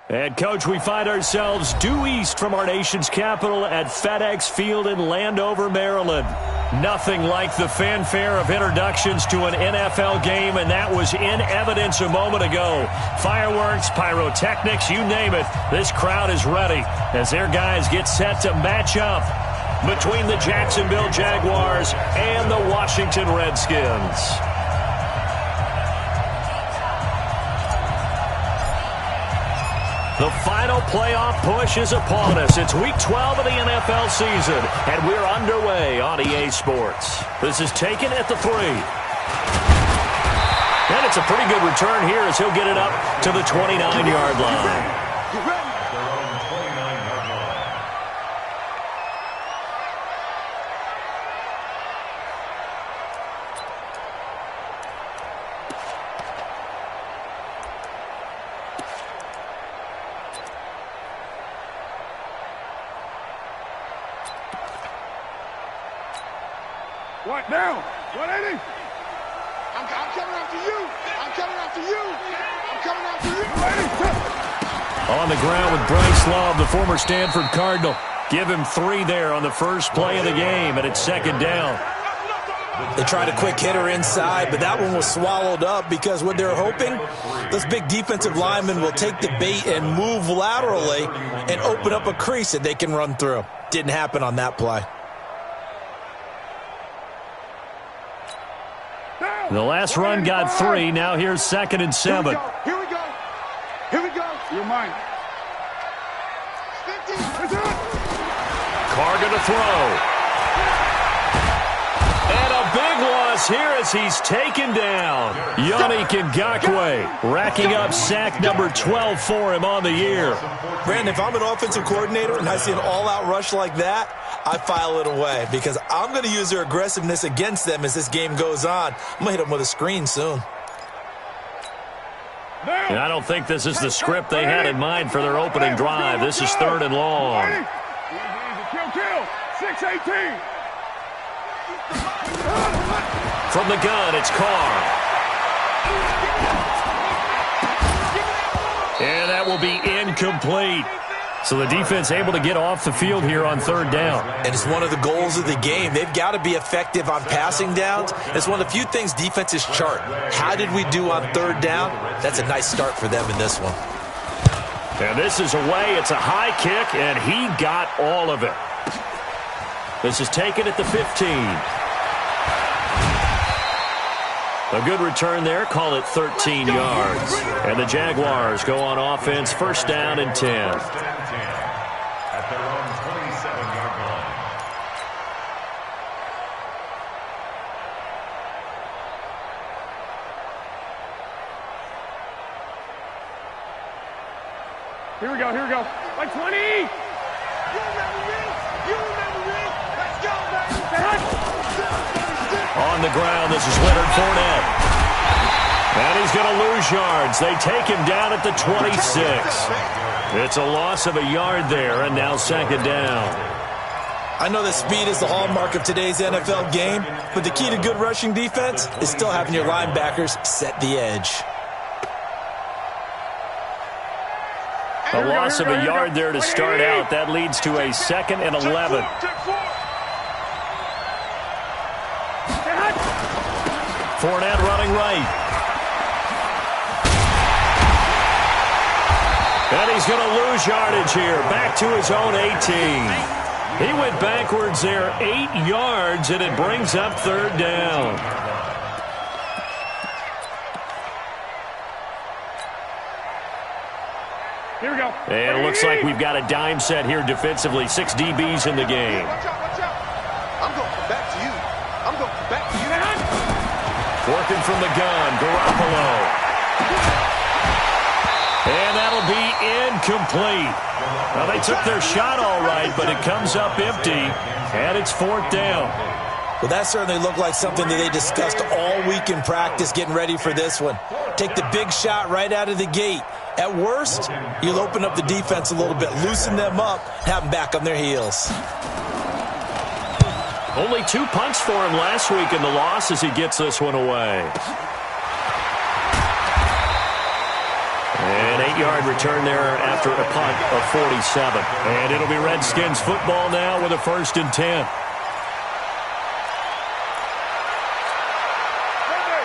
And, Coach, we find ourselves due east from our nation's capital at FedEx Field in Landover, Maryland. Nothing like the fanfare of introductions to an NFL game, and that was in evidence a moment ago. Fireworks, pyrotechnics, you name it. This crowd is ready as their guys get set to match up between the Jacksonville Jaguars and the Washington Redskins. The final playoff push is upon us. It's Week 12 of the NFL season, and we're underway on EA Sports. This is taken at the 3. And it's a pretty good return here as he'll get it up to the 29-yard line. What now? 180? I'm coming after you. I'm coming after you. I'm coming after you. On the ground with Bryce Love, the former Stanford Cardinal. Give him 3 there on the first play of the game, and it's second down. They tried a quick hitter inside, but that one was swallowed up because what they're hoping, those big defensive linemen will take the bait and move laterally and open up a crease that they can run through. Didn't happen on that play. The last run got 3. Now here's 2nd and 7. Here we go. Here we go. You're mine. 50. Carr going to throw. And a big loss here as he's taken down. Yannick Ngakoue racking up sack number 12 for him on the year. Brandon, if I'm an offensive coordinator and I see an all-out rush like that, I file it away because I'm going to use their aggressiveness against them as this game goes on. I'm going to hit them with a screen soon. And I don't think this is the script they had in mind for their opening drive. This is 3rd and long. Kill. 6-18. From the gun, it's Carr. And that will be incomplete. So the defense able to get off the field here on 3rd down. And it's one of the goals of the game. They've got to be effective on passing downs. It's one of the few things defenses chart. How did we do on 3rd down? That's a nice start for them in this one. And this is away. It's a high kick, and he got all of it. This is taken at the 15. A good return there. Call it 13 yards. And the Jaguars go on offense, 1st down and 10. At their own 27-yard line. Here we go. Like 20. You remember me. Let's go, baby. On the ground, this is Leonard Fournette. And he's going to lose yards. They take him down at the 26. It's a loss of a yard there, and now 2nd down. I know that speed is the hallmark of today's NFL game, but the key to good rushing defense is still having your linebackers set the edge. A loss of a yard there to start out. That leads to a 2nd and 11. Fournette running right. And he's going to lose yardage here. Back to his own 18. He went backwards there 8 yards, and it brings up 3rd down. Here we go. And it looks like we've got a dime set here defensively. 6 DBs in the game. Watch out. I'm going to come back to you. Working from the gun, Garoppolo. And that'll be incomplete. Now, they took their shot all right, but it comes up empty, and it's 4th down. Well, that certainly looked like something that they discussed all week in practice getting ready for this one. Take the big shot right out of the gate. At worst, you'll open up the defense a little bit, loosen them up, have them back on their heels. Only 2 punts for him last week in the loss as he gets this one away. And 8-yard return there after a punt of 47. And it'll be Redskins football now with a 1st and 10.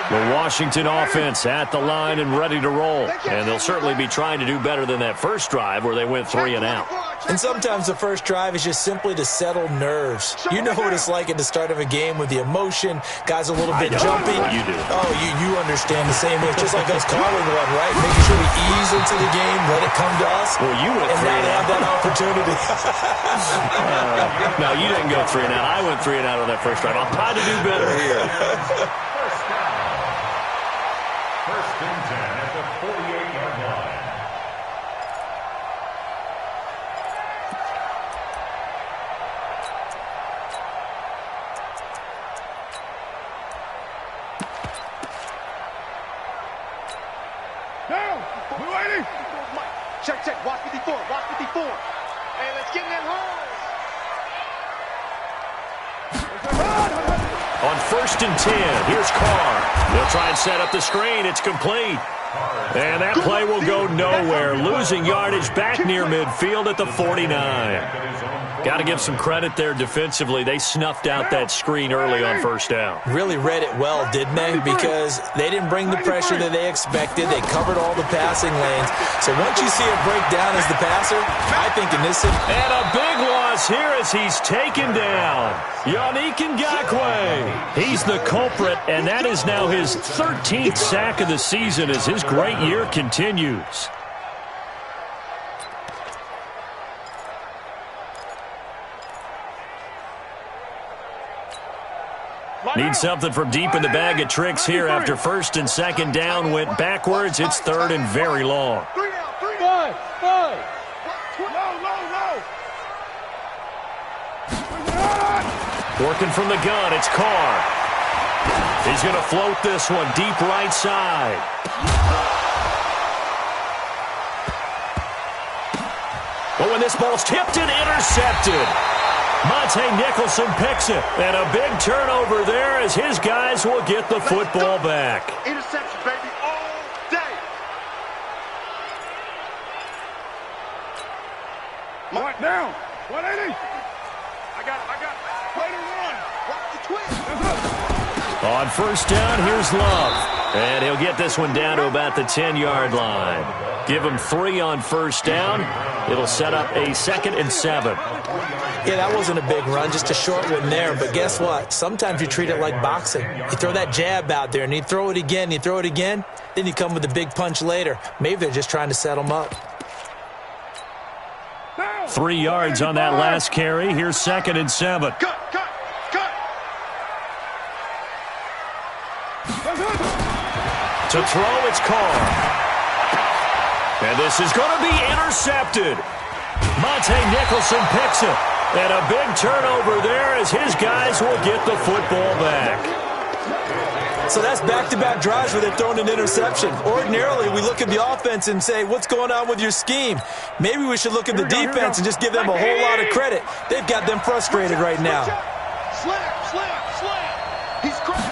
The Washington offense at the line and ready to roll. And they'll certainly be trying to do better than that first drive where they went 3 and out. And sometimes the first drive is just simply to settle nerves. You know what it's like at the start of a game with the emotion. Guys a little bit jumpy. You do. Oh, you understand the same way. It's just like us calling one, right? Making sure we ease into the game, let it come to us. Well, you went and 3 not and have out. that opportunity. No, you didn't go 3 and out. I went 3 and out on that first drive. I'll try to do better here. First and 10 at the 48-yard line. Down. We're waiting. Check, check. Watch 54. Watch 54. Hey, let's get in that hole. On 1st and 10, here's Carr. They'll try and set up the screen. It's complete. And that play will go nowhere. Losing yardage back near midfield at the 49. Got to give some credit there defensively. They snuffed out that screen early on 1st down. Really read it well, didn't they? Because they didn't bring the pressure that they expected. They covered all the passing lanes. So once you see it break down as the passer, I think in this... And a big loss here as he's taken down. Yannick Ngakoue. He's the culprit, and that is now his 13th sack of the season as his great year continues. Need something from deep in the bag of tricks here after 1st and 2nd down went backwards. It's 3rd and very long. 3 down. 3 down. 5. Low. Working from the gun, it's Carr. He's going to float this one deep right side. But when this ball's tipped and intercepted, Monte Nicholson picks it. And a big turnover there as his guys will get the football back. Interception, baby, all day. Mark down. 180. I got it. Play to run. Watch the twist. On 1st down, here's Love. And he'll get this one down to about the 10-yard line. Give him 3 on 1st down. It'll set up a 2nd and 7. Yeah, that wasn't a big run, just a short one there. But guess what? Sometimes you treat it like boxing. You throw that jab out there, and you throw it again, then you come with a big punch later. Maybe they're just trying to set them up. 3 yards on that last carry. Here's 2nd and 7. Cut. To throw, it's Carr. And this is going to be intercepted. Monte Nicholson picks it. And a big turnover there as his guys will get the football back. So that's back-to-back drives where they're throwing an interception. Ordinarily, we look at the offense and say, what's going on with your scheme? Maybe we should look at the defense and just give them a whole lot of credit. They've got them frustrated right now. Slam. He's crushed.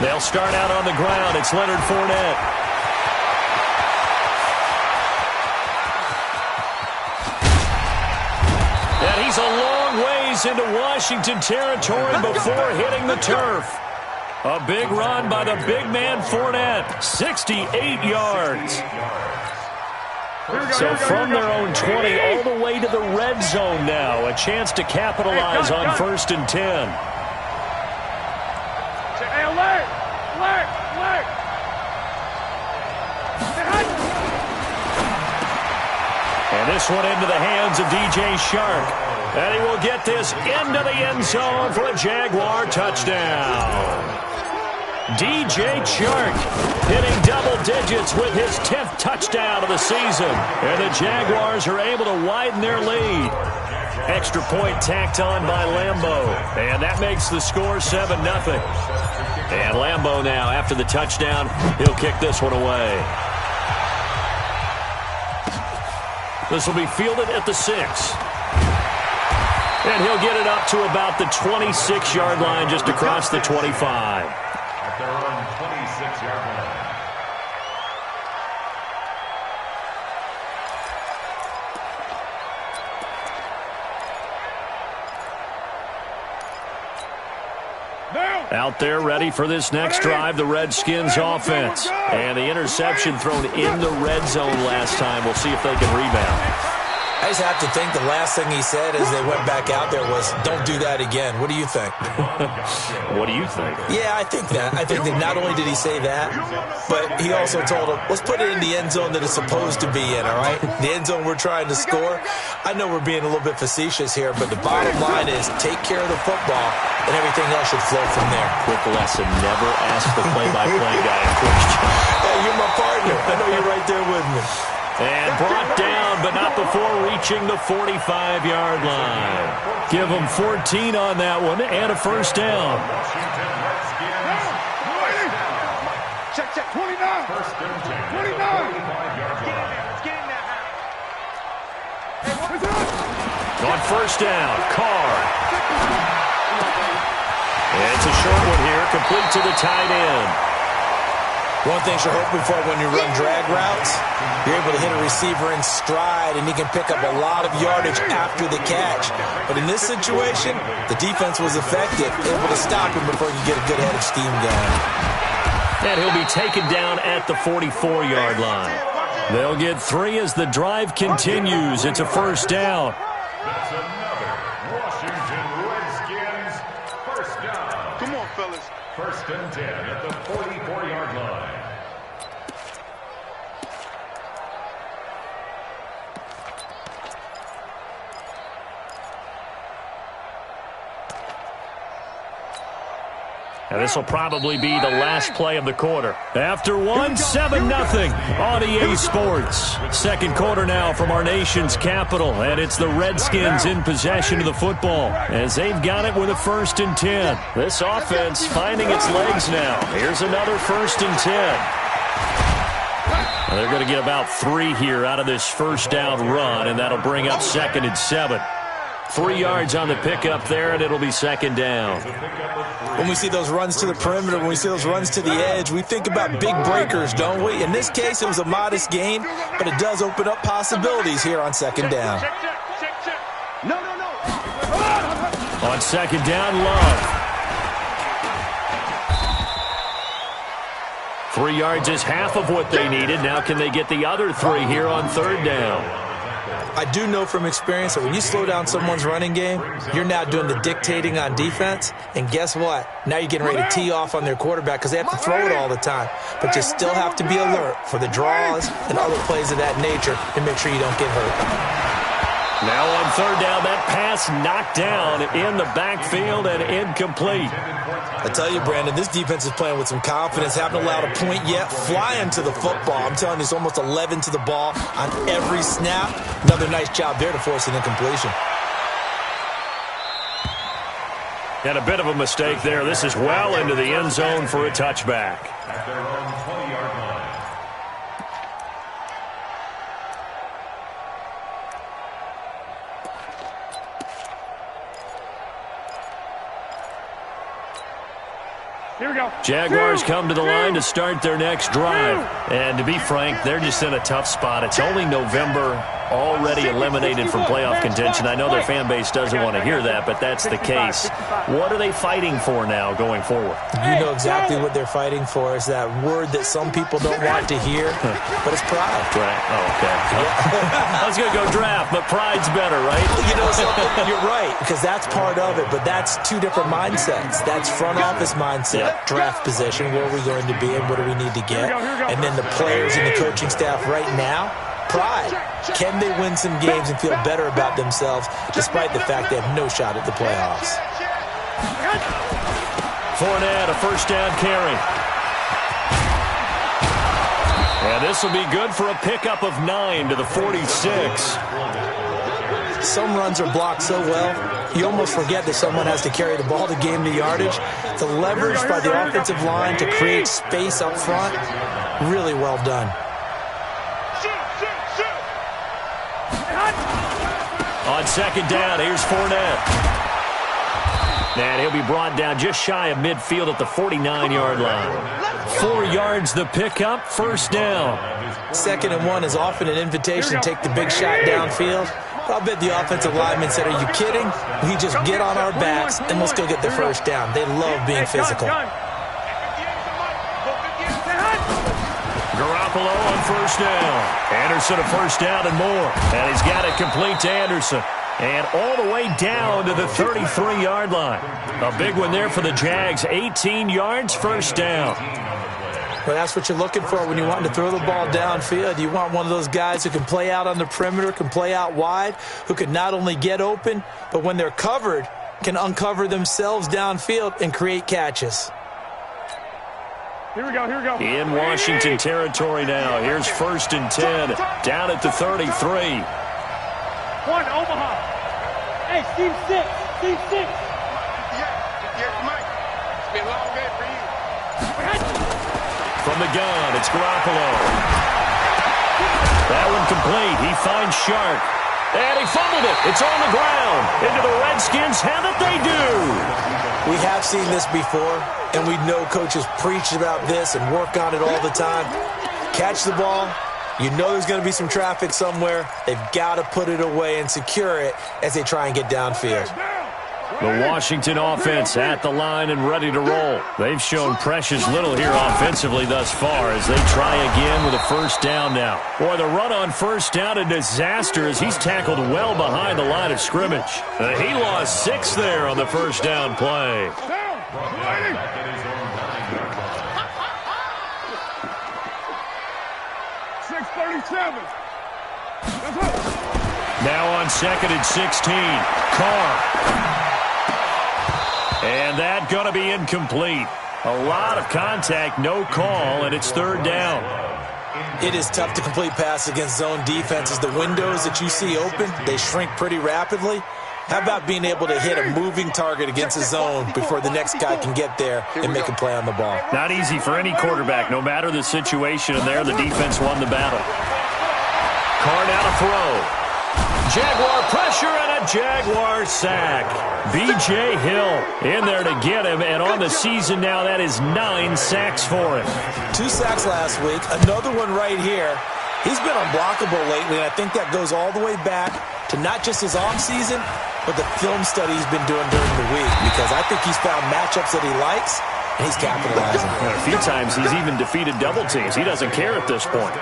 They'll start out on the ground. It's Leonard Fournette. And he's a long ways into Washington territory before hitting the turf. A big run by the big man Fournette. 68 yards. So from their own 20 all the way to the red zone now. A chance to capitalize on 1st and 10. And this one into the hands of DJ Shark. And he will get this into the end zone for a Jaguar touchdown. DJ Shark hitting double digits with his 10th touchdown of the season. And the Jaguars are able to widen their lead. Extra point tacked on by Lambeau. And that makes the score 7-0. And Lambeau now, after the touchdown, he'll kick this one away. This will be fielded at the 6. And he'll get it up to about the 26-yard line, just across the 25. At their own 26-yard line. Out there ready for this next drive, the Redskins offense. And the interception thrown in the red zone last time. We'll see if they can rebound. I just have to think the last thing he said as they went back out there was, don't do that again. What do you think? What do you think? Yeah, I think that. I think that not only did he say that, but he also told him, let's put it in the end zone that it's supposed to be in, all right? The end zone we're trying to score. I know we're being a little bit facetious here, but the bottom line is take care of the football, and everything else should flow from there. Quick lesson, never ask the play-by-play guy a question. Hey, you're my partner. I know you're right there with me. And brought down, but not before reaching the 45-yard line. Give them 14 on that one and a first down. Check, 29. 29. On first down, Carr. And it's a short one here, complete to the tight end. One thing you're hoping for when you run drag routes, you're able to hit a receiver in stride, and he can pick up a lot of yardage after the catch. But in this situation, the defense was effective, able to stop him before he could get a good head of steam going. And he'll be taken down at the 44-yard line. They'll get 3 as the drive continues. It's a first down. That's another Washington Redskins first down. Come on, fellas. First and 10 at the 44-yard line. And this will probably be the last play of the quarter. After 7-0 on EA Sports. Second quarter now from our nation's capital, and it's the Redskins in possession of the football as they've got it with a 1st and 10. This offense finding its legs now. Here's another 1st and 10. Well, they're going to get about 3 here out of this first down run, and that'll bring up 2nd and 7. 3 yards on the pickup there, and it'll be 2nd down. When we see those runs to the perimeter, when we see those runs to the edge, we think about big breakers, don't we? In this case, it was a modest gain, but it does open up possibilities here on 2nd down. No. On 2nd down, Love. 3 yards is half of what they needed. Now can they get the other 3 here on 3rd down? I do know from experience that when you slow down someone's running game, you're now doing the dictating on defense. And guess what? Now you're getting ready to tee off on their quarterback because they have to throw it all the time. But you still have to be alert for the draws and other plays of that nature and make sure you don't get hurt. Now on 3rd down, that pass knocked down in the backfield and incomplete. I tell you, Brandon, this defense is playing with some confidence. Haven't allowed a point yet. Flying to the football. I'm telling you, it's almost 11 to the ball on every snap. Another nice job there to force an incompletion. And a bit of a mistake there. This is well into the end zone for a touchback. At their own 20-yard line. Here we go. Jaguars come to the line to start their next drive. And to be frank, they're just in a tough spot. It's only November, already eliminated from playoff contention. I know their fan base doesn't want to hear that, but that's the case. What are they fighting for now going forward? You know exactly what they're fighting for. Is that word that some people don't want to hear, but it's pride. Right. Oh, okay. I was going to go draft, but pride's better, right? You know something? You're right, because that's part of it, but that's 2 different mindsets. That's front office mindset, draft position, where are we going to be and what do we need to get? And then the players and the coaching staff right now, pride. Can they win some games and feel better about themselves despite the fact they have no shot at the playoffs? Fournette, a first down carry. And this will be good for a pickup of 9 to the 46. Some runs are blocked so well, you almost forget that someone has to carry the ball to gain the yardage. The leverage by the offensive line to create space up front, really well done. On 2nd down, here's Fournette. And he'll be brought down just shy of midfield at the 49-yard line. 4 yards the pickup, first down. 2nd and 1 is often an invitation to take the big shot downfield. I'll bet the offensive lineman said, are you kidding? We just get on our backs and let's go get the first down. They love being physical. Garoppolo on first down. Anderson a first down and more. And he's got it complete to Anderson. And all the way down to the 33-yard line. A big one there for the Jags. 18 yards, first down. Well, that's what you're looking for when you want to throw the ball downfield. You want one of those guys who can play out on the perimeter, can play out wide, who can not only get open, but when they're covered, can uncover themselves downfield and create catches. Here we go, here we go. In Washington territory now. Here's first and 10, down at the 33. One, Omaha. Hey, Steve 6. Steve 6. Yes, Mike. It's been a long day for you. From the gun, it's Garoppolo. That one complete. He finds Shark. And he fumbled it. It's on the ground. Into the Redskins have it, they do. We have seen this before, and we know coaches preach about this and work on it all the time. Catch the ball. You know there's going to be some traffic somewhere. They've got to put it away and secure it as they try and get downfield. The Washington offense at the line and ready to roll. They've shown precious little here offensively thus far as they try again with a first down now. Boy, the run on first down a disaster as he's tackled well behind the line of scrimmage. He lost 6 there on the first down play. 6:37. Now on second and 16, Carr. And that going to be incomplete. A lot of contact, no call, and it's third down. It is tough to complete pass against zone defenses. The windows that you see open, they shrink pretty rapidly. How about being able to hit a moving target against a zone before the next guy can get there and make a play on the ball? Not easy for any quarterback, no matter the situation, and there the defense won the battle. Carr now to throw. Jaguar pressure and a Jaguar sack. B.J. Hill in there to get him, and on the season now, that is 9 sacks for him. 2 sacks last week, another one right here. He's been unblockable lately, and I think that goes all the way back to not just his offseason, but the film study he's been doing during the week, because I think he's found matchups that he likes, and he's capitalizing. And a few times he's even defeated double teams. He doesn't care at this point.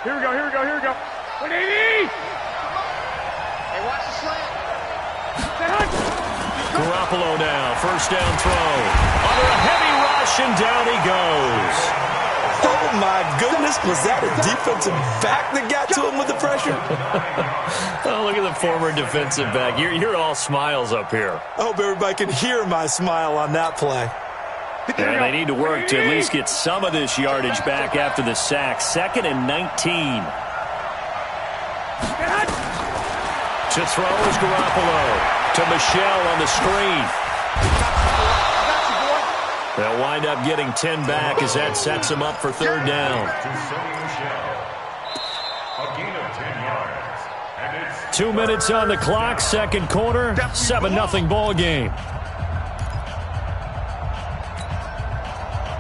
Here we go, here we go, here we go. 180! Hey, watch the slant. Garoppolo now, first down throw. Under a heavy rush, and down he goes. Oh, my goodness. Was that a defensive back that got to him with the pressure? Oh, look at the former defensive back. You're all smiles up here. I hope everybody can hear my smile on that play. And they need to work to at least get some of this yardage back after the sack. Second and 19. To throw is Garoppolo. To Michelle on the screen. They'll wind up getting 10 back as that sets them up for third down. 2 minutes on the clock, second quarter, 7-0 ball game.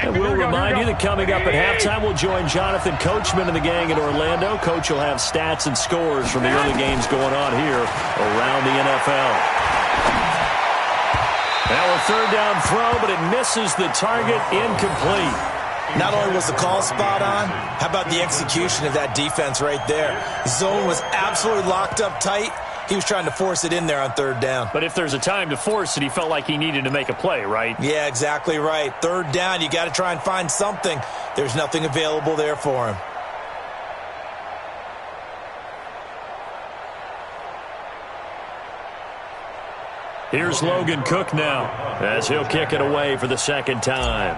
And we'll remind you that coming up at halftime, we'll join Jonathan Coachman and the gang in Orlando. Coach will have stats and scores from the early games going on here around the NFL. Now a third down throw, but it misses the target, incomplete. Not only was the call spot on, how about the execution of that defense right there? Zone was absolutely locked up tight. He was trying to force it in there on third down. But if there's a time to force it, he felt like he needed to make a play, right? Yeah, exactly right. Third down, you got to try and find something. There's nothing available there for him. Here's Logan Cook now as he'll kick it away for the second time.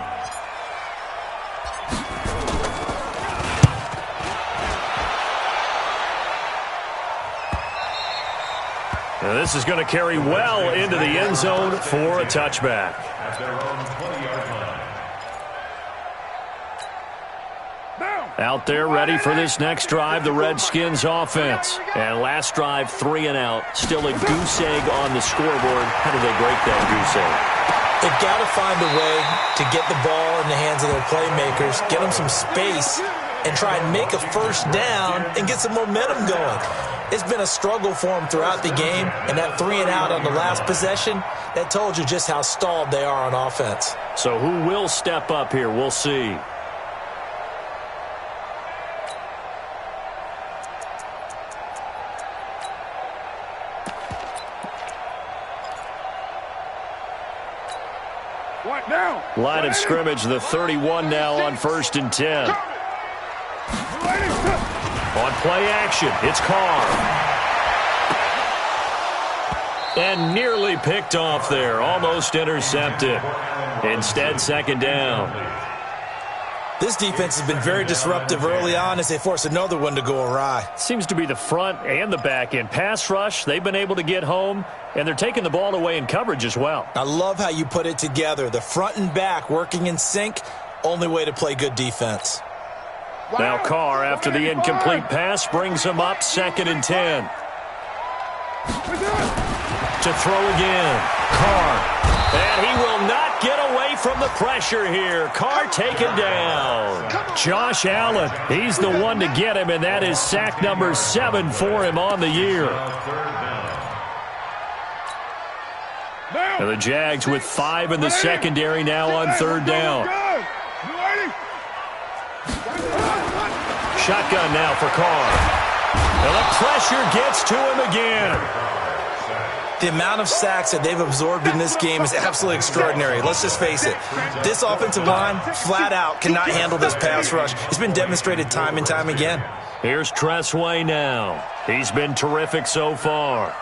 Now this is going to carry well into the end zone for a touchback. Out there ready for this next drive, the Redskins offense. And last drive, 3 and out. Still a goose egg on the scoreboard. How do they break that goose egg? They've got to find a way to get the ball in the hands of their playmakers, get them some space, and try and make a first down and get some momentum going. It's been a struggle for them throughout the game, and that 3-and-out on the last possession, that told you just how stalled they are on offense. So who will step up here? We'll see. Line of scrimmage, the 31 now on 1st and 10. On play action, it's Carr. And nearly picked off there, almost intercepted. Instead, 2nd down. This defense has been very disruptive early on as they force another one to go awry. Seems to be the front and the back end. Pass rush, they've been able to get home, and they're taking the ball away in coverage as well. I love how you put it together. The front and back working in sync, only way to play good defense. Now Carr, after the incomplete pass, brings him up 2nd and 10. To throw again. Carr. And he will not get away from the pressure here. Carr taken down. Josh Allen, he's the one to get him, and that is sack number 7 for him on the year. And the Jags with 5 in the secondary now on 3rd down. Shotgun now for Carr. And the pressure gets to him again. The amount of sacks that they've absorbed in this game is absolutely extraordinary. Let's just face it. This offensive line, flat out, cannot handle this pass rush. It's been demonstrated time and time again. Here's Tressway now. He's been terrific so far.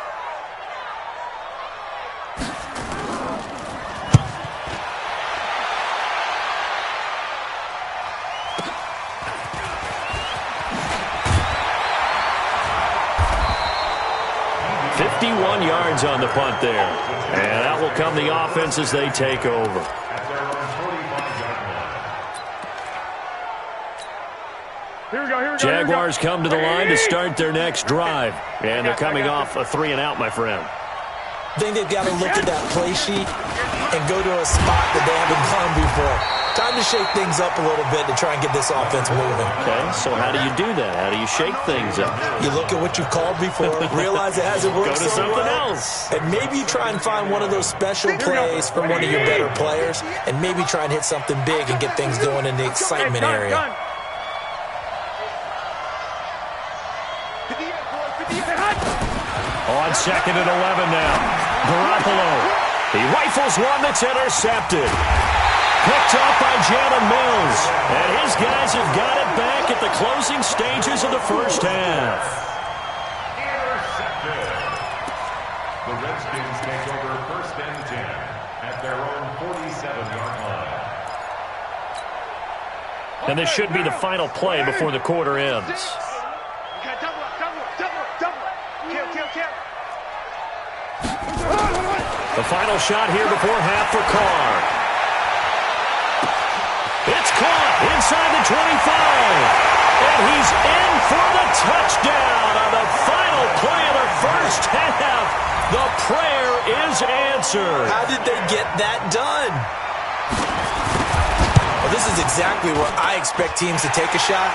Yards on the punt there. And that will come the offense as they take over. Jaguars come to the line to start their next drive. And they're coming off a 3-and-out, my friend. I think they've got to look at that play sheet and go to a spot that they haven't gone before. Time to shake things up a little bit to try and get this offense moving. Okay, so how do you do that? How do you shake things up? You look at what you've called before, realize it hasn't worked so so something well, else. and maybe you try and find one of those special plays from one of your better players, and maybe try and hit something big and get things going in the excitement area. On 2nd and 11 now. Garoppolo. He rifles one that's intercepted. Picked up by Jalen Mills. And his guys have got it back at the closing stages of the first half. Intercepted. The Redskins take over 1st and 10 at their own 47-yard line. And this should be the final play before the quarter ends. The final shot here before half for Carr. It's caught inside the 25. And he's in for the touchdown on the final play of the first half. The prayer is answered. How did they get that done? Well, this is exactly where I expect teams to take a shot.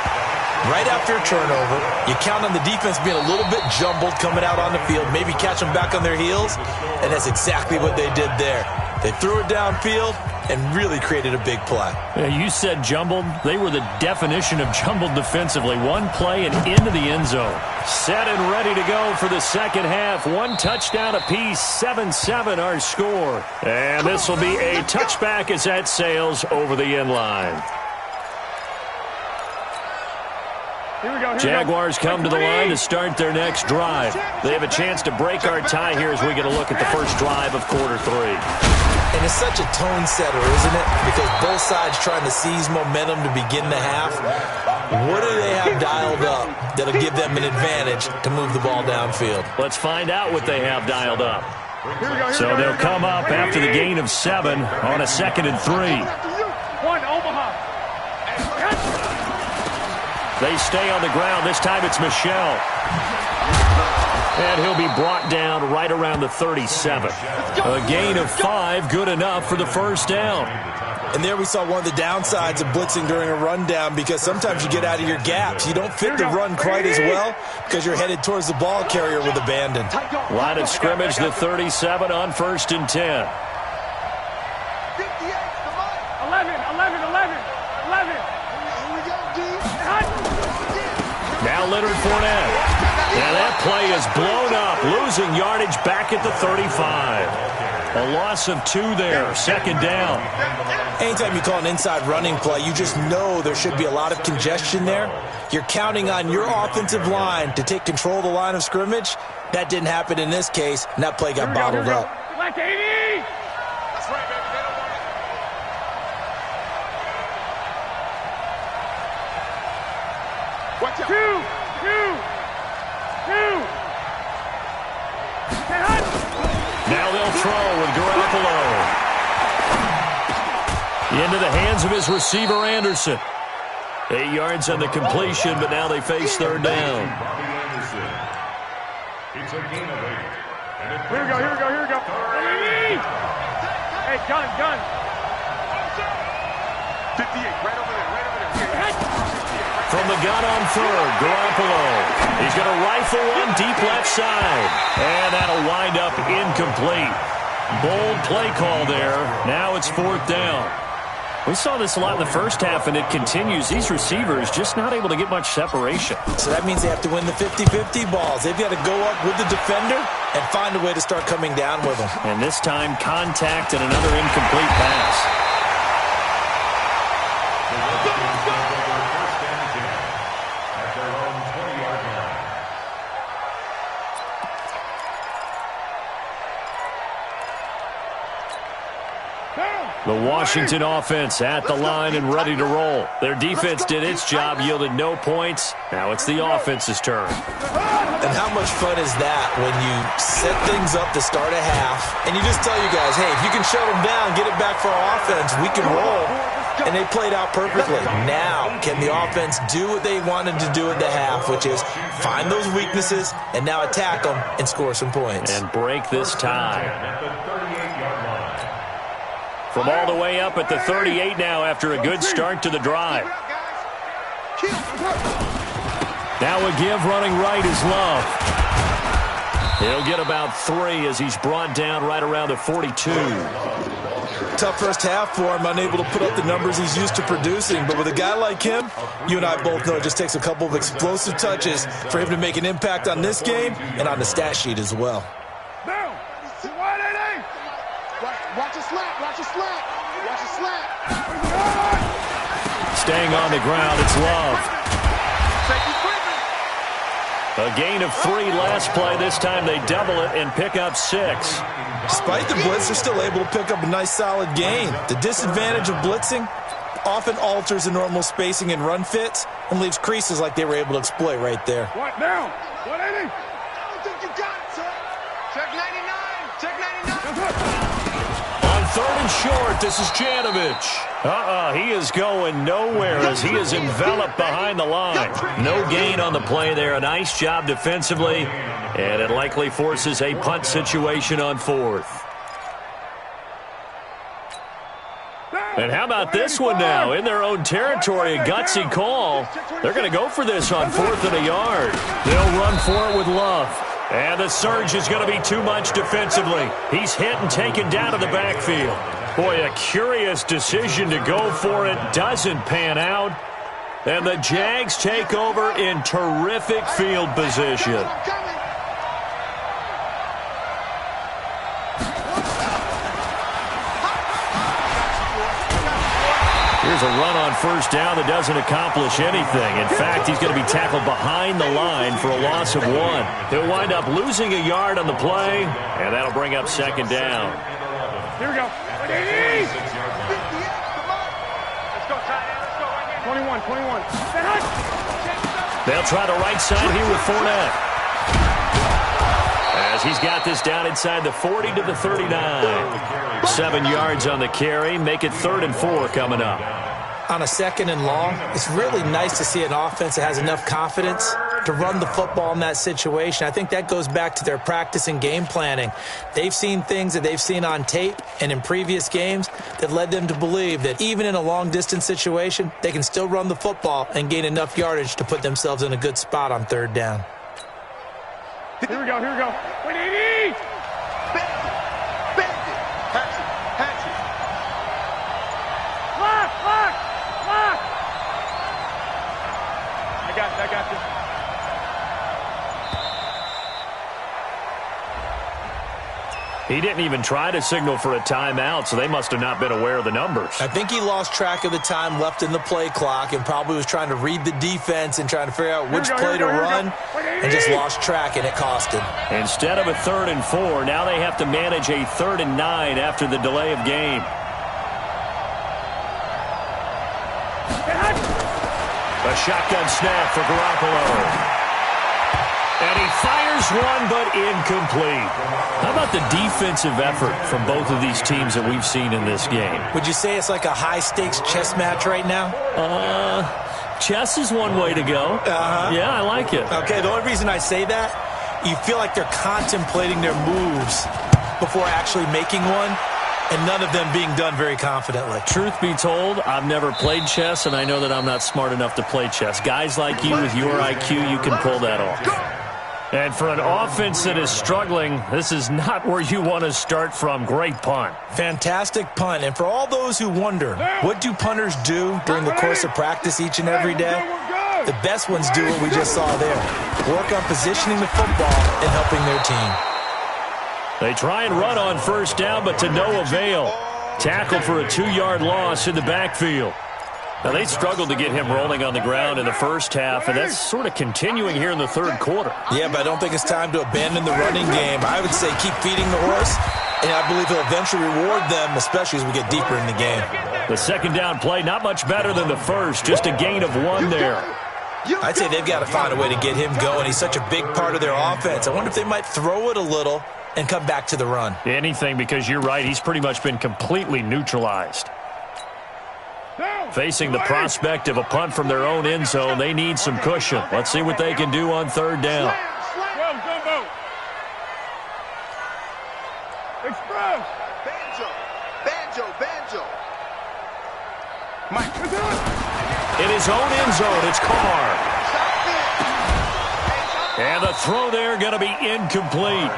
Right after a turnover, you count on the defense being a little bit jumbled coming out on the field, maybe catch them back on their heels, and that's exactly what they did there. They threw it downfield and really created a big play. Yeah, you said jumbled. They were the definition of jumbled defensively. One play and into the end zone. Set and ready to go for the second half. One touchdown apiece, 7-7 our score. And this will be a touchback as that sails over the end line. Jaguars come to the line to start their next drive. They have a chance to break our tie here as we get a look at the first drive of quarter 3. And it's such a tone setter, isn't it? Because both sides trying to seize momentum to begin the half. What do they have dialed up that'll give them an advantage to move the ball downfield? Let's find out what they have dialed up. So they'll come up after the gain of 7 on a 2nd and 3. One, Omaha. They stay on the ground. This time it's Michelle. And he'll be brought down right around the 37. A gain of 5, good enough for the first down. And there we saw one of the downsides of blitzing during a rundown, because sometimes you get out of your gaps. You don't fit the run quite as well because you're headed towards the ball carrier with abandon. Line of scrimmage, the 37 on 1st and 10. 11. Now Leonard Fournette. Now that play is blown up, losing yardage back at the 35. A loss of 2 there, 2nd down. Anytime you call an inside running play, you just know there should be a lot of congestion there. You're counting on your offensive line to take control of the line of scrimmage. That didn't happen in this case, and that play got bottled up. Black 80! That's right, baby. They don't want it. Watch out. 2. Now they'll throw with Garoppolo. Into the hands of his receiver, Anderson. 8 yards on the completion, but now they face 3rd down. It's a gain of 8. Here we go. Hey, gun. 58, right over there. From the gun on 3rd, Garoppolo. He's going to rifle one deep left side. And that'll wind up incomplete. Bold play call there. Now it's 4th down. We saw this a lot in the first half, and it continues. These receivers just not able to get much separation. So that means they have to win the 50-50 balls. They've got to go up with the defender and find a way to start coming down with them. And this time, contact and another incomplete pass. The Washington offense at the line and ready to roll. Their defense did its job, yielded no points. Now it's the offense's turn. And how much fun is that when you set things up to start a half, and you just tell you guys, hey, if you can shut them down, get it back for our offense, we can roll. And they played out perfectly. Now, can the offense do what they wanted to do at the half, which is find those weaknesses and now attack them and score some points. And break this tie. From all the way up at the 38 now after a good start to the drive. Now a give running right is Love. He'll get about 3 as he's brought down right around the 42. Tough first half for him, unable to put up the numbers he's used to producing. But with a guy like him, you and I both know it just takes a couple of explosive touches for him to make an impact on this game and on the stat sheet as well. Watch a slap. Staying on the ground, it's Love. A gain of 3 last play. This time they double it and pick up 6. Despite the blitz, they're still able to pick up a nice solid gain. The disadvantage of blitzing often alters the normal spacing and run fits and leaves creases like they were able to exploit right there. What now? 180? I don't think you got it, sir. Check 99. On 3rd and short, this is Janovich. He is going nowhere as he is enveloped behind the line. No gain on the play there. A nice job defensively, and it likely forces a punt situation on 4th. And how about this one now? In their own territory, a gutsy call. They're going to go for this on 4th and a yard. They'll run for it with Love. And the surge is going to be too much defensively. He's hit and taken down to the backfield. Boy, a curious decision to go for it. Doesn't pan out. And the Jags take over in terrific field position. Here's a run on 1st down that doesn't accomplish anything. In fact, he's going to be tackled behind the line for a loss of 1. He'll wind up losing a yard on the play, and that'll bring up 2nd down. Here we go. 21. 21. They'll try the right side here with Fournette. As he's got this down inside the 40 to the 39. 7 yards on the carry. Make it 3rd and 4 coming up. On a 2nd and long, it's really nice to see an offense that has enough confidence to run the football in that situation. I think that goes back to their practice and game planning. They've seen things that they've seen on tape and in previous games that led them to believe that even in a long-distance situation, they can still run the football and gain enough yardage to put themselves in a good spot on third down. Here we go, here we go. 180! Bend it. Hatch it. Lock! I got this. He didn't even try to signal for a timeout, so they must have not been aware of the numbers. I think he lost track of the time left in the play clock and probably was trying to read the defense and trying to figure out which play to run and just lost track, and it cost him. Instead of a 3rd and 4, now they have to manage a 3rd and 9 after the delay of game. A shotgun snap for Garoppolo. And he fires one, but incomplete. How about the defensive effort from both of these teams that we've seen in this game? Would you say it's like a high-stakes chess match right now? Chess is one way to go. Yeah, I like it. Okay, the only reason I say that, you feel like they're contemplating their moves before actually making one, and none of them being done very confidently. Truth be told, I've never played chess, and I know that I'm not smart enough to play chess. Guys like you with your IQ, you can pull that off. And for an offense that is struggling, this is not where you want to start from. Great punt. Fantastic punt. And for all those who wonder, what do punters do during the course of practice each and every day? The best ones do what we just saw there. Work on positioning the football and helping their team. They try and run on first down, but to no avail. Tackled for a 2-yard loss in the backfield. Now, they struggled to get him rolling on the ground in the first half, and that's sort of continuing here in the third quarter. Yeah, but I don't think it's time to abandon the running game. I would say keep feeding the horse, and I believe he'll eventually reward them, especially as we get deeper in the game. The second down play, not much better than the first, just a gain of 1 there. I'd say they've got to find a way to get him going. He's such a big part of their offense. I wonder if they might throw it a little and come back to the run. Anything, because you're right, he's pretty much been completely neutralized. Facing the prospect of a punt from their own end zone, they need some cushion. Let's see what they can do on third down. Express! Banjo. Mike, In his own end zone, it's Carr. And the throw there going to be incomplete.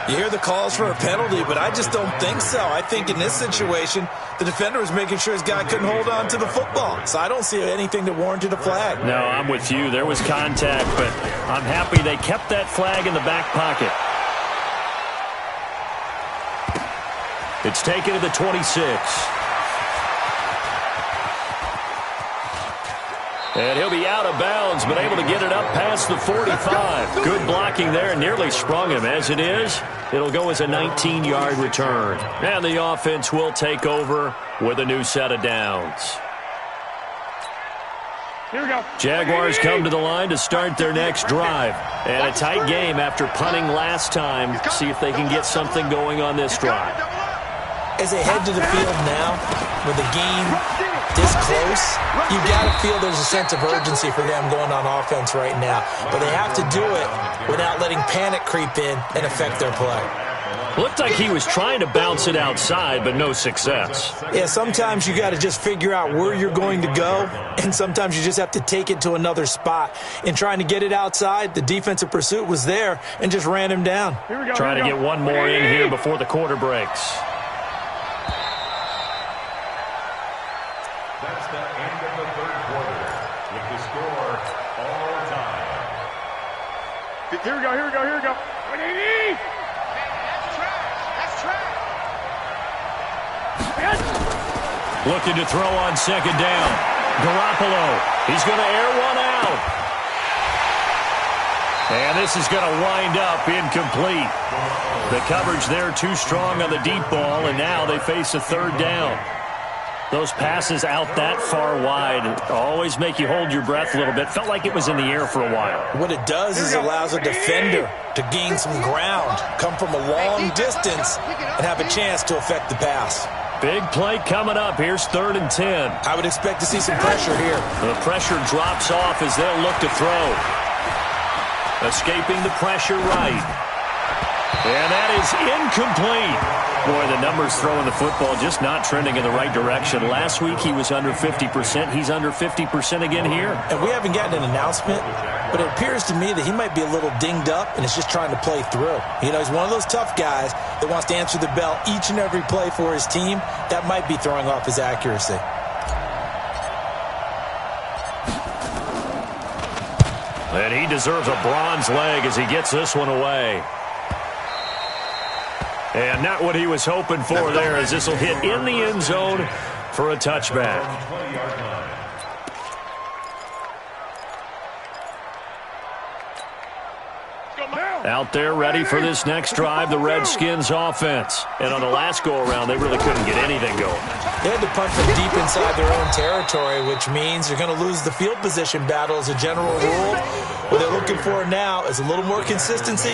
You hear the calls for a penalty, but I just don't think so. I think in this situation, the defender was making sure his guy couldn't hold on to the football. So I don't see anything that warranted a flag. No, I'm with you. There was contact, but I'm happy they kept that flag in the back pocket. It's taken to the 26. And he'll be out of bounds, but able to get it up past the 45. Good blocking there, nearly sprung him. As it is, it'll go as a 19-yard return. And the offense will take over with a new set of downs. here we go. Jaguars come to the line to start their next drive. And a tight game after punting last time. See if they can get something going on this drive. As they head to the field now, with the game this close, you've got to feel there's a sense of urgency for them going on offense right now. But they have to do it without letting panic creep in and affect their play. Looked like he was trying to bounce it outside, but no success. Yeah, sometimes you got to just figure out where you're going to go, and sometimes you just have to take it to another spot. In trying to get it outside, the defensive pursuit was there and just ran him down. Here we go. Trying to get one more in here before the quarter breaks. That's the end of the third quarter with the score all time. Here we go. 180! Looking to throw on second down. Garoppolo. He's going to air one out. And this is going to wind up incomplete. The coverage there too strong on the deep ball, and now they face a third down. Those passes out that far wide always make you hold your breath a little bit. Felt like it was in the air for a while. What it does is allows a defender to gain some ground, come from a long distance, and have a chance to affect the pass. Big play coming up. Here's 3rd and 10. I would expect to see some pressure here. The pressure drops off as they'll look to throw. Escaping the pressure right. And that is incomplete. Boy, the numbers throwing the football just not trending in the right direction. Last week he was under 50%. He's under 50% again here. And we haven't gotten an announcement, but it appears to me that he might be a little dinged up and is just trying to play through. You know, he's one of those tough guys that wants to answer the bell each and every play for his team. That might be throwing off his accuracy. And he deserves a bronze leg as he gets this one away. And not what he was hoping for there, as this will hit in the end zone for a touchback. Out there ready for this next drive, the Redskins offense. And on the last go-around, they really couldn't get anything going. They had to punt from deep inside their own territory, which means they're going to lose the field position battle as a general rule. What they're looking for now is a little more consistency,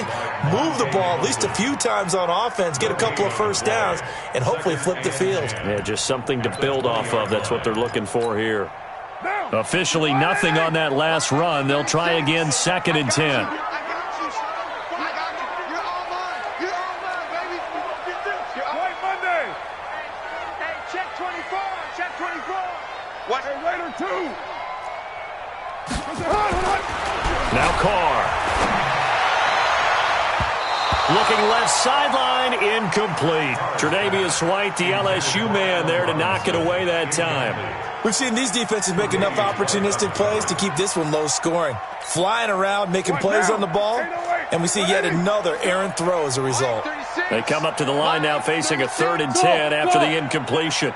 move the ball at least a few times on offense, get a couple of first downs, and hopefully flip the field. Yeah, just something to build off of. That's what they're looking for here. Officially nothing on that last run. They'll try again, 2nd and 10. Now Carr. Looking left sideline, incomplete. Tre'Davious White, the LSU man, there to knock it away that time. We've seen these defenses make enough opportunistic plays to keep this one low scoring. Flying around, making plays on the ball, and we see yet another errant throw as a result. They come up to the line now facing a 3rd and 10 after the incompletion.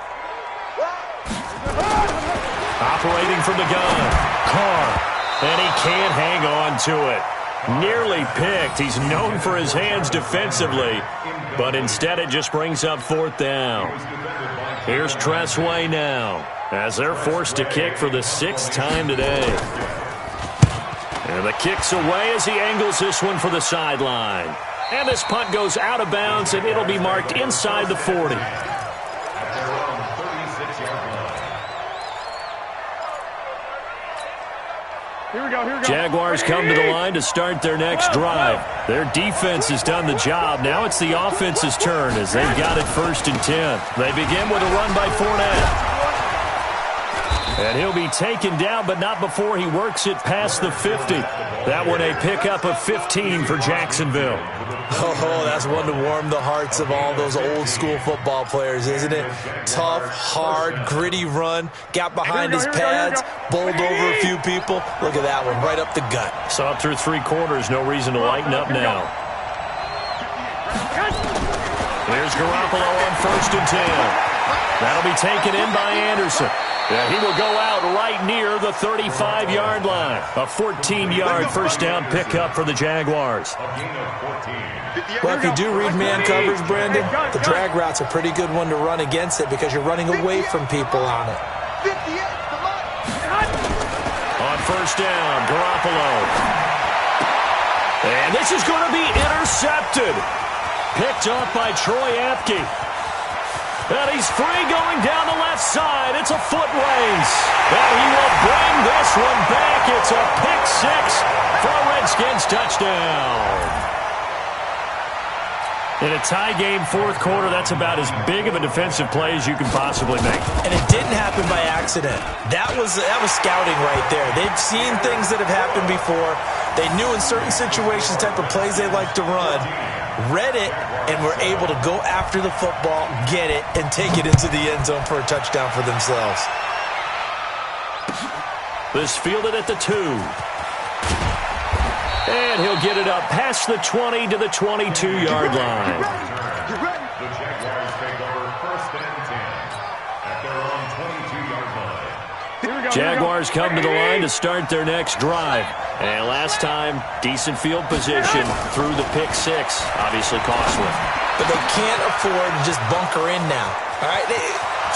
Operating from the gun, Carr. And he can't hang on to it. Nearly picked. He's known for his hands defensively, but instead it just brings up 4th down. Here's Tressway now, as they're forced to kick for the 6th time today. And the kick's away as he angles this one for the sideline. And this punt goes out of bounds, and it'll be marked inside the 40. Jaguars come to the line to start their next drive. Their defense has done the job. Now it's the offense's turn as they've got it 1st and 10. They begin with a run by Fournette. And he'll be taken down, but not before he works it past the 50. That one a pickup of 15 for Jacksonville. Oh, that's one to warm the hearts of all those old-school football players, isn't it? Tough, hard, gritty run, got behind his pads, bowled over a few people. Look at that one, right up the gut. Saw it through 3 quarters, no reason to lighten up now. Here's Garoppolo on 1st and 10. That'll be taken in by Anderson. Yeah, he will go out right near the 35-yard line. A 14-yard first down pickup for the Jaguars. Well, if you do read man coverage, Brandon, the drag route's a pretty good one to run against it because you're running away from people on it. On 1st down, Garoppolo. And this is going to be intercepted. Picked up by Troy Apke. And he's free going down the left side. It's a foot race. And he will bring this one back. It's a pick-6 for a Redskins touchdown. In a tie game, 4th quarter, that's about as big of a defensive play as you can possibly make. And it didn't happen by accident. That was scouting right there. They've seen things that have happened before. They knew in certain situations the type of plays they like to run, read it, and were able to go after the football, get it, and take it into the end zone for a touchdown for themselves. This fielded at the 2. And he'll get it up past the 20 to the 22-yard line. The Jaguars take over 1st and 10 at their own 22-yard line. Jaguars come to the line to start their next drive. And last time, decent field position through the pick-6. Obviously costly. But they can't afford to just bunker in now. All right,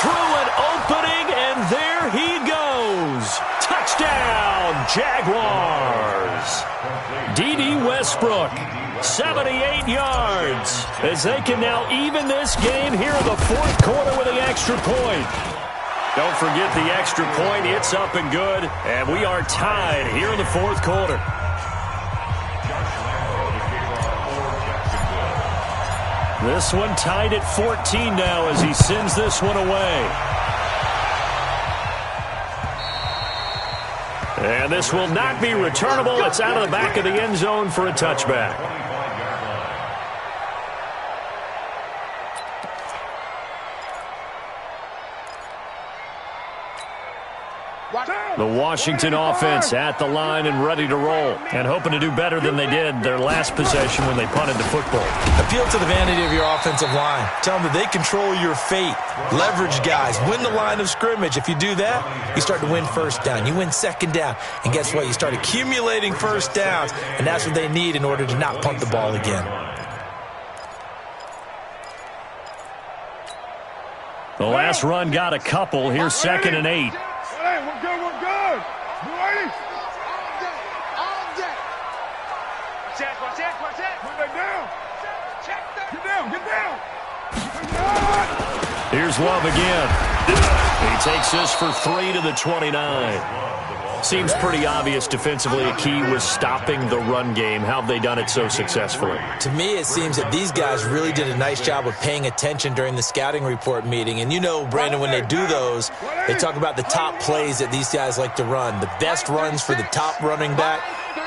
through an opening, and there he goes. Touchdown, Jaguars. D.D. Westbrook, 78 yards, as they can now even this game here in the 4th quarter with an extra point. Don't forget the extra point. It's up and good, and we are tied here in the 4th quarter. This one tied at 14 now as he sends this one away. And this will not be returnable. It's out of the back of the end zone for a touchback. The Washington offense at the line and ready to roll, and hoping to do better than they did their last possession when they punted the football. Appeal to the vanity of your offensive line. Tell them that they control your fate. Leverage guys. Win the line of scrimmage. If you do that, you start to win first down. You win second down. And guess what? You start accumulating first downs, and that's what they need in order to not punt the ball again. The last run got a couple. Here's 2nd and 8. Hey, we're good, we're good. You ready? All day. Watch it. Put that down. Get down, get down. Here's Love again. He takes this for 3 to the 29. Seems pretty obvious defensively a key was stopping the run game. How have they done it so successfully? To me, it seems that these guys really did a nice job of paying attention during the scouting report meeting. And you know, Brandon, when they do those, they talk about the top plays that these guys like to run. The best runs for the top running back,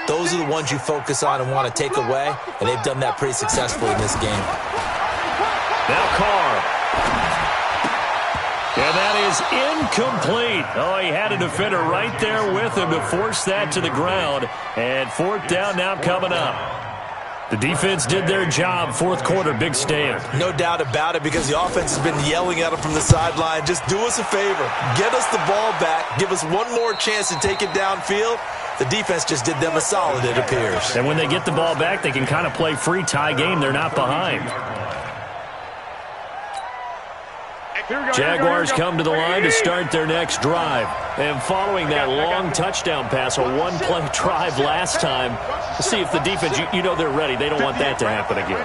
those are the ones you focus on and want to take away. And they've done that pretty successfully in this game. Now Carr. And that is incomplete. Oh, he had a defender right there with him to force that to the ground. And 4th down now coming up. The defense did their job. 4th quarter, big stand. No doubt about it, because the offense has been yelling at him from the sideline. Just do us a favor. Get us the ball back. Give us one more chance to take it downfield. The defense just did them a solid, it appears. And when they get the ball back, they can kind of play free tie game. They're not behind. Jaguars come to the line to start their next drive. And following that long touchdown pass, a one-play drive last time, to see if the defense, you know they're ready. They don't want that to happen again.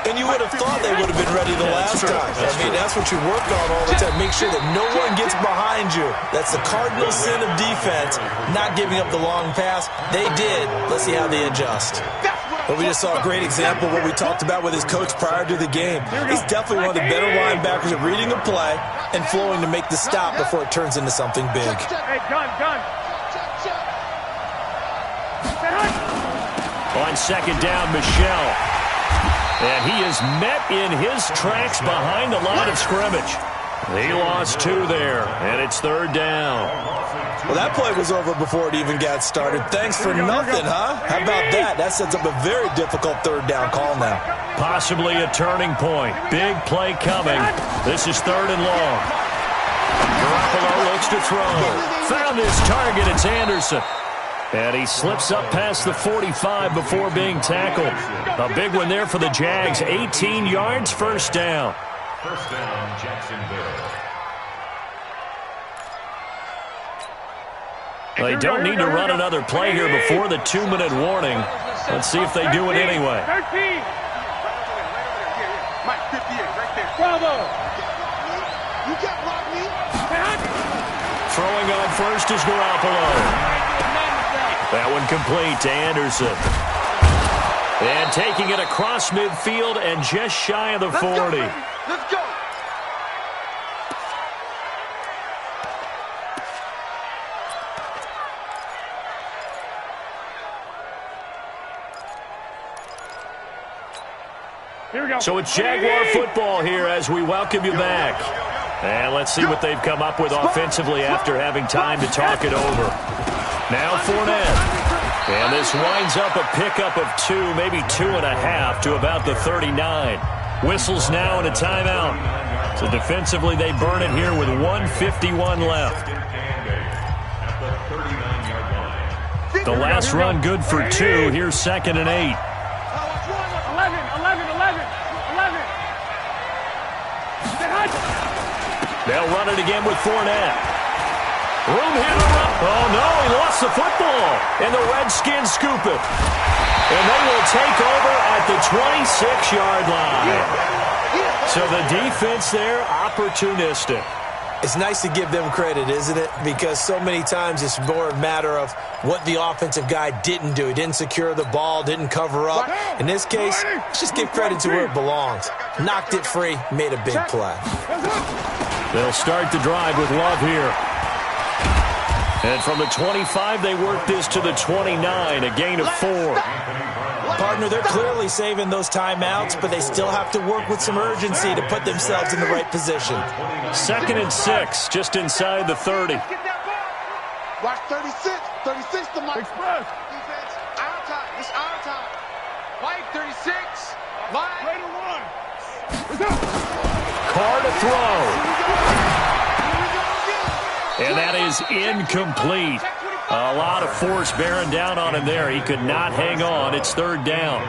And you would have thought they would have been ready the last time. I mean, that's what you work on all the time. Make sure that no one gets behind you. That's the cardinal sin of defense, not giving up the long pass. They did. Let's see how they adjust. But we just saw a great example of what we talked about with his coach prior to the game. He's definitely one of the better linebackers at reading a play and flowing to make the stop before it turns into something big. Hey, gun. On 2nd down, Michelle. And he is met in his tracks behind the line of scrimmage. He lost 2 there, and it's 3rd down. Well, that play was over before it even got started. Thanks for nothing, huh? How about that? That sets up a very difficult 3rd down call now. Possibly a turning point. Big play coming. This is 3rd and long. Garoppolo looks to throw. Found his target. It's Anderson. And he slips up past the 45 before being tackled. A big one there for the Jags. 18 yards, 1st down. 1st down, Jacksonville. They don't need to run another play here before the 2-minute warning. Let's see if they do it anyway. 13. Mike, 58, right there. Bravo. You can't block me. Throwing on first is Garoppolo. That one complete to Anderson. And taking it across midfield and just shy of the 40. Let's go. Here we go. So it's Jaguar football here as we welcome you back. And let's see what they've come up with offensively after having time to talk it over. Now Fournette. And this winds up a pickup of 2, maybe 2.5 to about the 39. Whistles now and a timeout. So defensively they burn it here with 1:51 left. The last run good for 2. Here's 2nd and 8. 11. They'll run it again with Fournette. Room here to run. Oh, no, he lost the football. And the Redskins scoop it. And they will take over at the 26-yard line. So the defense there, opportunistic. It's nice to give them credit, isn't it? Because so many times it's more a matter of what the offensive guy didn't do. He didn't secure the ball, didn't cover up. In this case, let's just give credit to where it belongs. Knocked it free, made a big play. They'll start the drive with Love here. And from the 25, they work this to the 29, a gain of 4. Partner, they're clearly saving those timeouts, but they still have to work with some urgency to put themselves in the right position. 2nd and 6, just inside the 30. Watch 36. 36 to Mike. Express. Defense, our time. It's our time. Mike, 36. Mike. Ready to run. Carr to throw. And that is incomplete. A lot of force bearing down on him there. He could not hang on. It's 3rd down.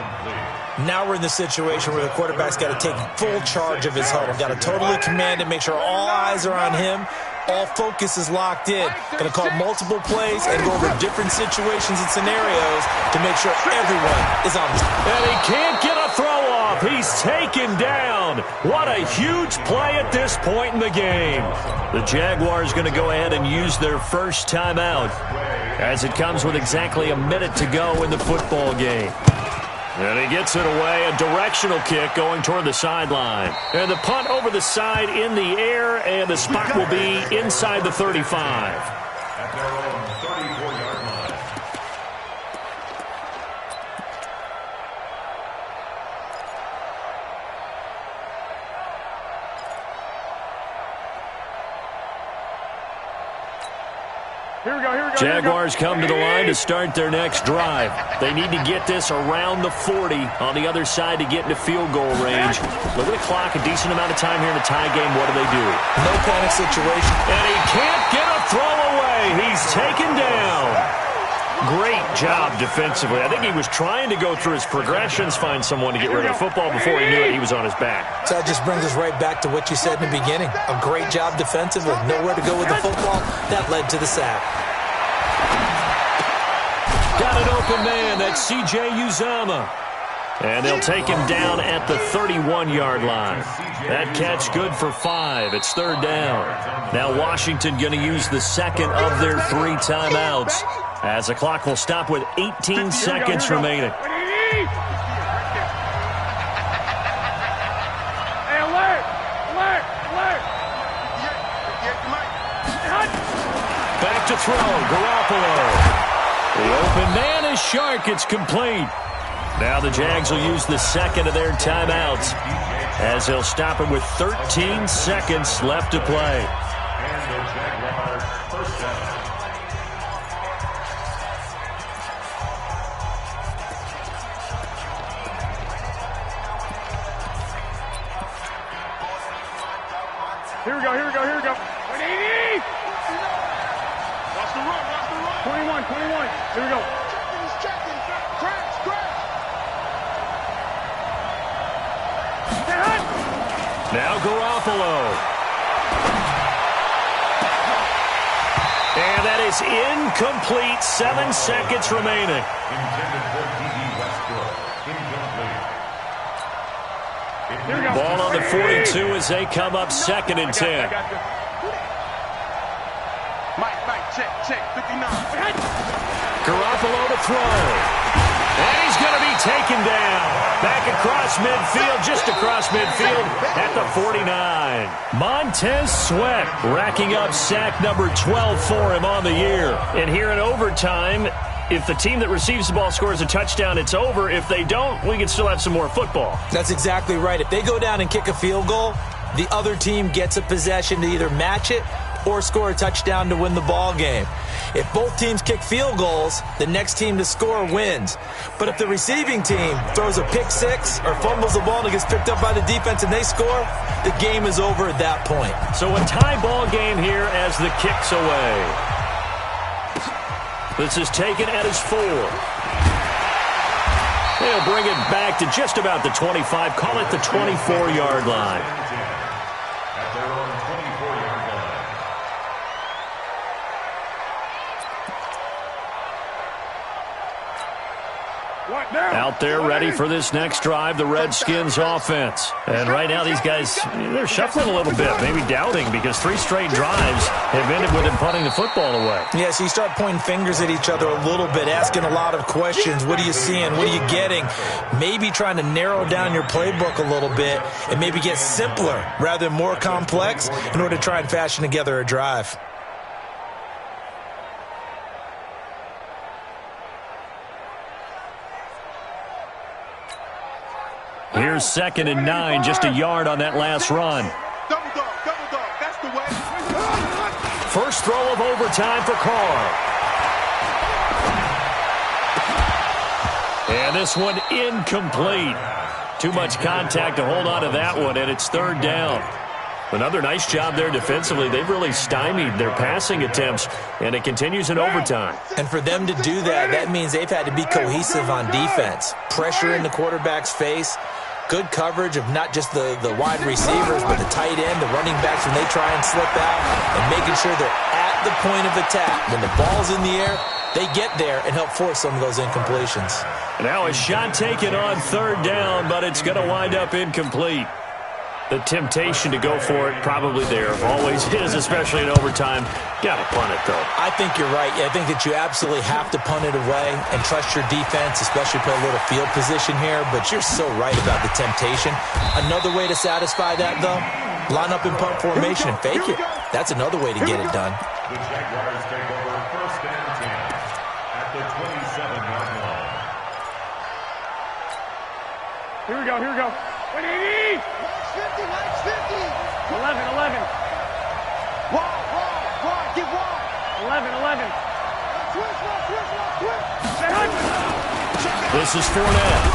Now we're in the situation where the quarterback's got to take full charge of his huddle. Got to totally command it, make sure all eyes are on him. All focus is locked in. Going to call multiple plays and go over different situations and scenarios to make sure everyone is on the. And he can't get a throw off. He's taken down. What a huge play at this point in the game. The Jaguars going to go ahead and use their first timeout as it comes with exactly a minute to go in the football game. And he gets it away, a directional kick going toward the sideline. And the punt over the side in the air, and the spot will be inside the 35. At their own 34-yard line. Here we go, here we go. Jaguars come to the line to start their next drive. They need to get this around the 40 on the other side to get into field goal range. Look at the clock, a decent amount of time here in a tie game. What do they do? No panic situation. And he can't get a throw away. He's taken down. Great job defensively. I think he was trying to go through his progressions, find someone to get rid of the football before he knew it. He was on his back. So that just brings us right back to what you said in the beginning. A great job defensively. Nowhere to go with the football. That led to the sack. Got an open man. That's C.J. Uzama. And they'll take him down at the 31-yard line. That catch good for 5. It's 3rd down. Now Washington going to use the second of their 3 timeouts, as the clock will stop with 18 seconds remaining. Hey, alert! Alert! Alert! Back to throw. Garoppolo. The open man is Shark. It's complete. Now the Jags will use the second of their timeouts, as they'll stop it with 13 seconds left to play. And the Jaguars first down. Here we go, here we go, here we go. 180! Watch the run. Watch the run. 21, 21. Here we go. Checking. Crash, crash. Now Garoppolo. And that is incomplete. 7 seconds remaining. Intended for D.D. Westbrook. Incomplete. Here we go. Ball on the 42 as they come up 2nd and 10. Mike, check. 59. Garoppolo to throw. And he's going to be taken down. Back across midfield, just across midfield at the 49. Montez Sweat racking up sack number 12 for him on the year. And here in overtime, if the team that receives the ball scores a touchdown, it's over. If they don't, we can still have some more football. That's exactly right. If they go down and kick a field goal, the other team gets a possession to either match it or score a touchdown to win the ball game. If both teams kick field goals, the next team to score wins. But if the receiving team throws a pick six or fumbles the ball and it gets picked up by the defense and they score, the game is over at that point. So a tie ball game here as the kick's away. This is taken at his 4. They'll bring it back to just about the 25. Call it the 24-yard line. At their own 24-yard line. Out there ready for this next drive, the Redskins offense. And right now these guys, they're shuffling a little bit, maybe doubting, because 3 straight drives have ended with him punting the football away. Yeah, so you start pointing fingers at each other a little bit, asking a lot of questions. What are you seeing? What are you getting? Maybe trying to narrow down your playbook a little bit and maybe get simpler rather than more complex in order to try and fashion together a drive. Here's 2nd and 9, just a yard on that last run. Double dog, that's the way. First throw of overtime for Carr. And this one incomplete. Too much contact to hold on to that one, and it's 3rd down. Another nice job there defensively. They've really stymied their passing attempts, and it continues in overtime. And for them to do that, that means they've had to be cohesive on defense. Pressure in the quarterback's face, good coverage of not just the wide receivers, but the tight end, the running backs when they try and slip out, and making sure they're at the point of attack. When the ball's in the air, they get there and help force some of those incompletions. Now a shot taken on 3rd down, but it's going to wind up incomplete. The temptation to go for it probably there. Always is, especially in overtime. Got to punt it, though. I think you're right. I think that you absolutely have to punt it away and trust your defense, especially play a little field position here. But you're so right about the temptation. Another way to satisfy that, though, line up in punt formation and fake it. That's another way to get it done. The Jaguars take over 1st and 10 at the 27-yard line. Here we go. 180! 50, 50. 11. Wide, get wide. 11. Twist. This is Fournette.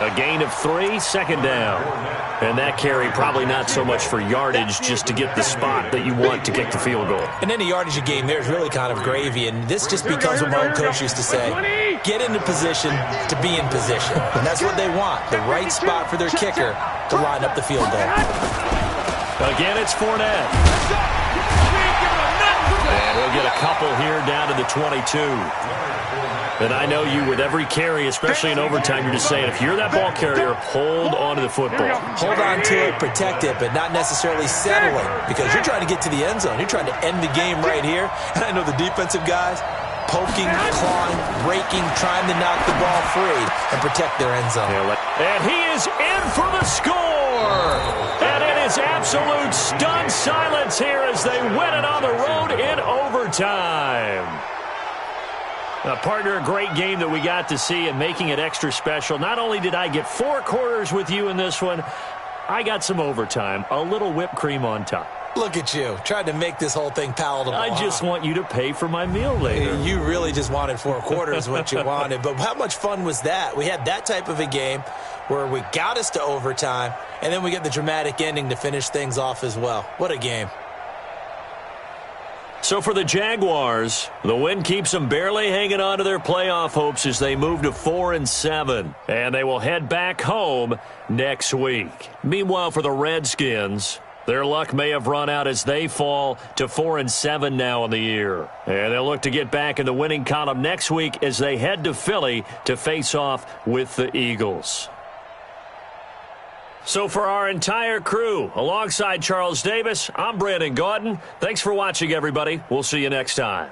A gain of 3, 2nd down. And that carry probably not so much for yardage, just to get the spot that you want to kick the field goal. And any yardage game there is really kind of gravy, and this just becomes what my old coach used to say, get into position to be in position. And that's what they want, the right spot for their kicker to line up the field goal. Again, it's Fournette. And we'll get a couple here down to the 22. And I know you, with every carry, especially in overtime, you're just saying, if you're that ball carrier, hold on to the football. Hold on to it, protect it, but not necessarily settling, because you're trying to get to the end zone. You're trying to end the game right here. And I know the defensive guys poking, clawing, raking, trying to knock the ball free and protect their end zone. And he is in for the score. And it is absolute stunned silence here as they win it on the road in overtime. Partner, a great game that we got to see and making it extra special. Not only did I get 4 quarters with you in this one, I got some overtime, a little whipped cream on top. Look at you, trying to make this whole thing palatable. I just want you to pay for my meal later. You really just wanted 4 quarters what you wanted. But how much fun was that? We had that type of a game where we got us to overtime, and then we get the dramatic ending to finish things off as well. What a game. So for the Jaguars, the win keeps them barely hanging on to their playoff hopes as they move to 4-7. And they will head back home next week. Meanwhile, for the Redskins, their luck may have run out as they fall to 4-7 now in the year. And they'll look to get back in the winning column next week as they head to Philly to face off with the Eagles. So for our entire crew, alongside Charles Davis, I'm Brandon Gaudin. Thanks for watching, everybody. We'll see you next time.